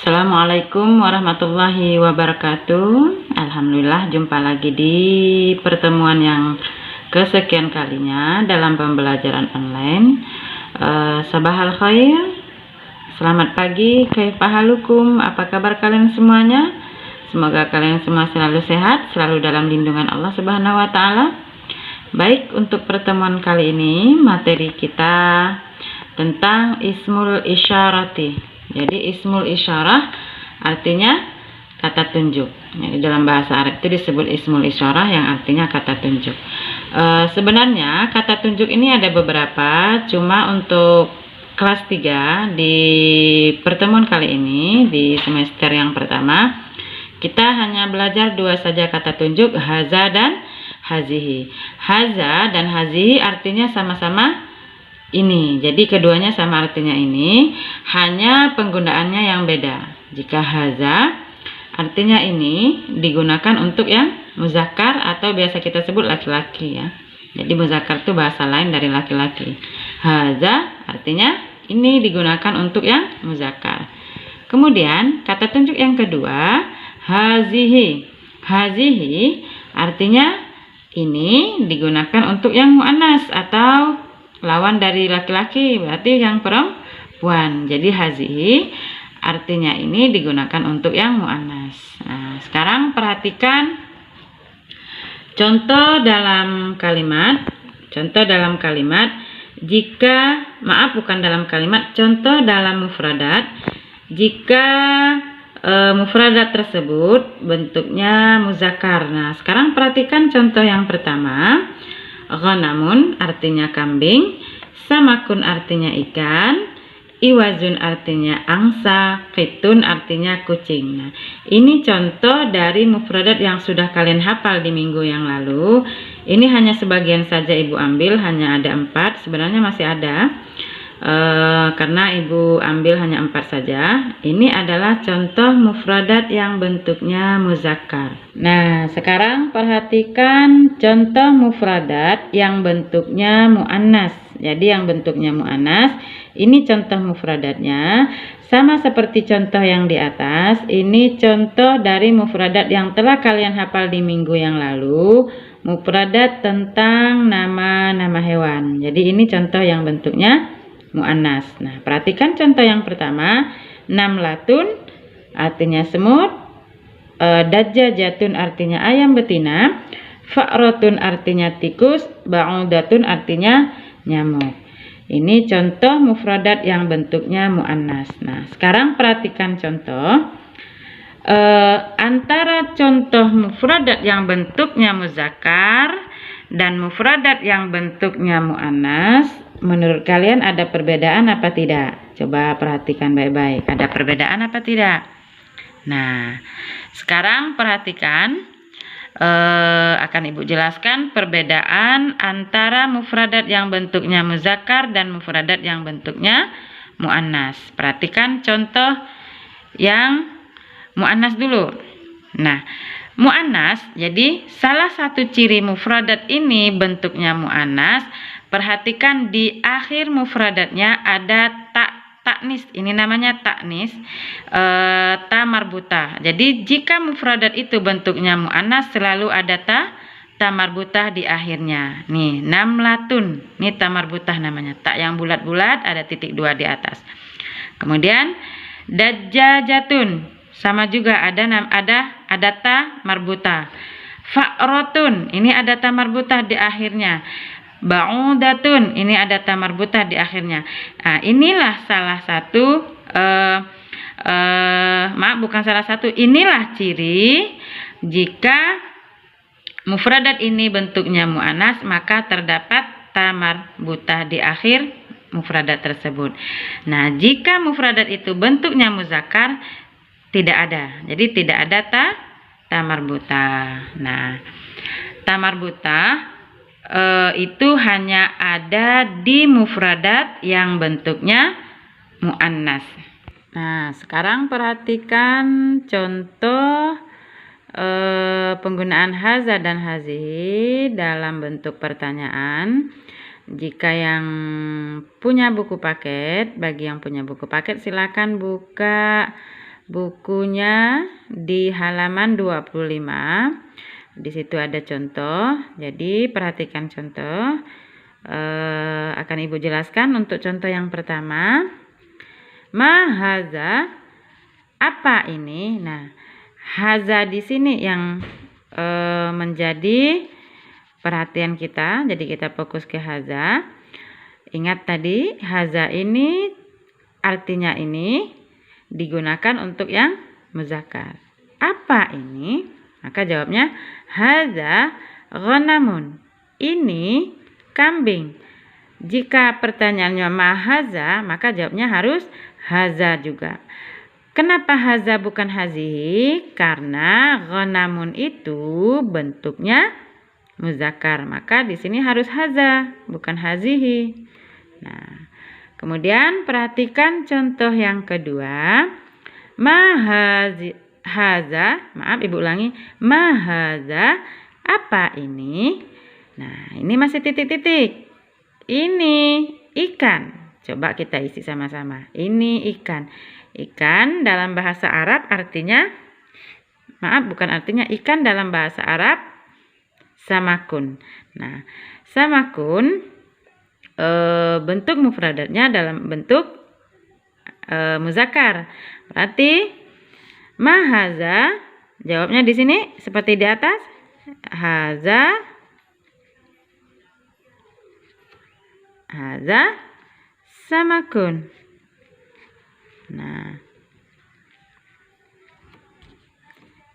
Assalamualaikum warahmatullahi wabarakatuh. Alhamdulillah, jumpa lagi di pertemuan yang kesekian kalinya dalam pembelajaran online. Sabahal khair, selamat pagi, kaifa halukum, apa kabar kalian semuanya? Semoga kalian semua selalu sehat, selalu dalam lindungan Allah Subhanahu wa Ta'ala. Baik, untuk pertemuan kali ini materi kita tentang ismul isyarati. Jadi ismul isyarah artinya kata tunjuk. Jadi dalam bahasa Arab itu disebut ismul isyarah yang artinya kata tunjuk. Sebenarnya kata tunjuk ini ada beberapa, cuma untuk kelas 3 di pertemuan kali ini di semester yang pertama kita hanya belajar 2 saja kata tunjuk, haza dan hazihi. Haza dan hazihi artinya sama-sama ini, jadi keduanya sama artinya ini, hanya penggunaannya yang beda. Jika haza artinya ini digunakan untuk yang muzakkar atau biasa kita sebut laki-laki ya. Jadi muzakkar itu bahasa lain dari laki-laki. Haza artinya ini digunakan untuk yang muzakkar. Kemudian kata tunjuk yang kedua, hazihi. Hazihi artinya ini digunakan untuk yang muannas atau lawan dari laki-laki, berarti yang perempuan. Jadi hazihi artinya ini digunakan untuk yang muannas. Nah, sekarang perhatikan contoh dalam kalimat. Contoh dalam kalimat jika, bukan dalam kalimat, contoh dalam mufradat. Jika mufradat tersebut bentuknya muzakkar. Nah, sekarang perhatikan contoh yang pertama. Ghanamun artinya kambing, samakun artinya ikan, iwazun artinya angsa, qitun artinya kucing. Nah, ini contoh dari mufradat yang sudah kalian hafal di minggu yang lalu. Ini hanya sebagian saja ibu ambil, hanya ada 4. Sebenarnya masih ada, karena ibu ambil hanya 4 saja. Ini adalah contoh mufradat yang bentuknya muzakkar. Nah, sekarang perhatikan contoh mufradat yang bentuknya muannas. Jadi yang bentuknya muannas, ini contoh mufradatnya. Sama seperti contoh yang di atas, ini contoh dari mufradat yang telah kalian hafal di minggu yang lalu. Mufradat tentang nama-nama hewan. Jadi ini contoh yang bentuknya muannas. Nah, perhatikan contoh yang pertama, namlatun artinya semut, dajjajatun artinya ayam betina, fa'rotun artinya tikus, ba'udatun artinya nyamuk. Ini contoh mufradat yang bentuknya muannas. Nah, sekarang perhatikan contoh antara contoh mufradat yang bentuknya muzakkar dan mufradat yang bentuknya muannas. Menurut kalian ada perbedaan apa tidak? Coba perhatikan baik-baik. Ada perbedaan apa tidak? Nah, sekarang perhatikan. Akan ibu jelaskan perbedaan antara mufradat yang bentuknya muzakkar dan mufradat yang bentuknya muannas. Perhatikan contoh yang muannas dulu. Nah, muannas, jadi salah satu ciri mufradat ini bentuknya muannas. Perhatikan di akhir mufradatnya ada taknis. Ini namanya taknis, ta marbutah. Jadi jika mufradat itu bentuknya muannas selalu ada ta marbutah di akhirnya. Nih, namlatun. Ini ta marbutah namanya. Tak yang bulat-bulat ada titik 2 di atas. Kemudian dajjajatun. Sama juga ada ta marbutah. Fa'rotun. Ini ada ta marbutah di akhirnya. Ba'udatun, ini ada ta marbutah di akhirnya. Nah, inilah salah satu inilah ciri jika mufradat ini bentuknya muannas maka terdapat ta marbutah di akhir mufradat tersebut. Nah, jika mufradat itu bentuknya muzakkar tidak ada. Jadi tidak ada ta marbutah. Nah, ta marbutah itu hanya ada di mufradat yang bentuknya muannas. Nah, sekarang perhatikan contoh penggunaan haza dan hazihi dalam bentuk pertanyaan. Jika yang punya buku paket, bagi yang punya buku paket silakan buka bukunya di halaman 25. Di situ ada contoh. Jadi perhatikan contoh. Akan Ibu jelaskan untuk contoh yang pertama. Ma haza, apa ini? Nah, haza di sini yang menjadi perhatian kita. Jadi kita fokus ke haza. Ingat tadi haza ini artinya ini digunakan untuk yang muzakkar. Apa ini? Maka jawabnya haza ghanamun. Ini kambing. Jika pertanyaannya ma haza, maka jawabnya harus haza juga. Kenapa haza bukan hazihi? Karena ghanamun itu bentuknya muzakkar. Maka di sini harus haza, bukan hazihi. Nah, kemudian perhatikan contoh yang kedua. Ma haza, maaf Ibu ulangi. Ma haza, apa ini? Nah, ini masih titik-titik. Ini ikan. Coba kita isi sama-sama. Ini ikan. Ikan dalam bahasa Arab artinya, maaf bukan artinya, ikan dalam bahasa Arab samakun. Nah, samakun bentuk mufradatnya dalam bentuk muzakkar. Berarti ma haza, jawabnya di sini seperti di atas. Haza samakun. Nah,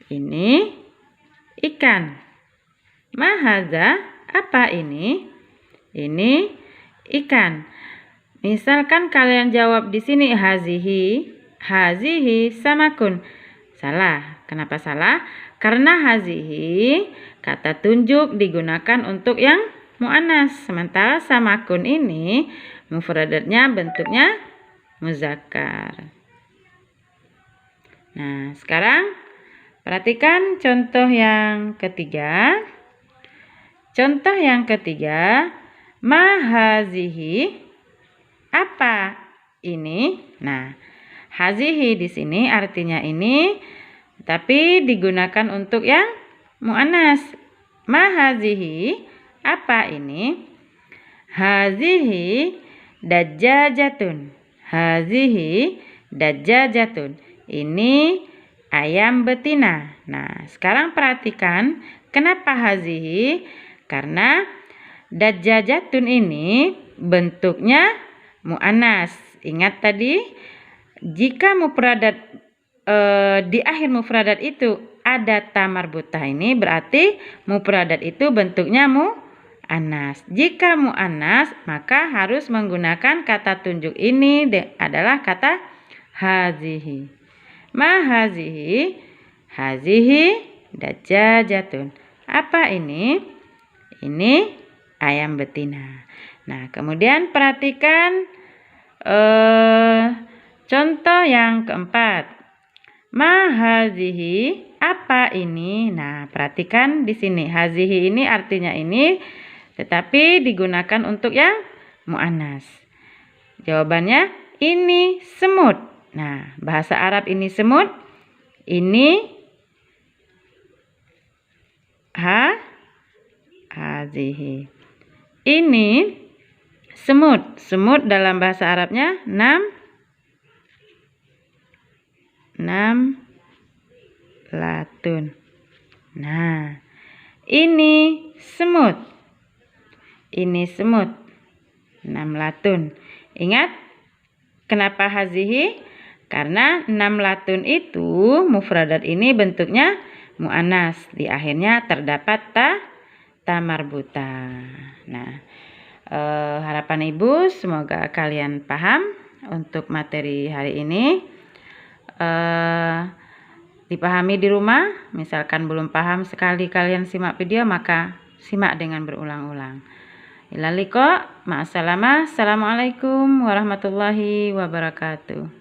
ini ikan. Ma haza, apa ini? Ini ikan. Misalkan kalian jawab di sini hazihi samakun. Salah. Kenapa salah? Karena hazihi kata tunjuk digunakan untuk yang muannas. Sementara samakun ini mufradatnya bentuknya muzakkar. Nah, sekarang perhatikan contoh yang ketiga. Contoh yang ketiga, ma hazihi, apa ini? Nah, hazihi di sini artinya ini, tapi digunakan untuk yang muannas. Ma hazihi, apa ini? Hazihi dajjajatun. Hazihi dajjajatun. Ini ayam betina. Nah, sekarang perhatikan kenapa hazihi? Karena dajjajatun ini bentuknya muannas. Ingat tadi, jika mufradat di akhir mufradat itu ada ta marbutah ini, berarti mufradat itu bentuknya muannas. Jika muannas, maka harus menggunakan kata tunjuk ini adalah kata hazihi. Ma hazihi? Hazihi dajjajatun. Apa ini? Ini ayam betina. Nah, kemudian perhatikan contoh yang keempat. Ma hazihi, apa ini? Nah, perhatikan di sini. Hazihi ini artinya ini, tetapi digunakan untuk yang muannas. Jawabannya ini semut. Nah, bahasa Arab ini semut. Ini hazihi. Ini semut. Semut dalam bahasa Arabnya namlatun. Nah, ini semut. Ini semut. Namlatun. Ingat kenapa hazihi? Karena namlatun itu mufradat ini bentuknya muannas. Di akhirnya terdapat ta marbutah. Nah, harapan Ibu semoga kalian paham untuk materi hari ini. Dipahami di rumah. Misalkan belum paham sekali kalian simak video, maka simak dengan berulang-ulang. Ilal liqa, ma'assalamah. Assalamualaikum warahmatullahi wabarakatuh.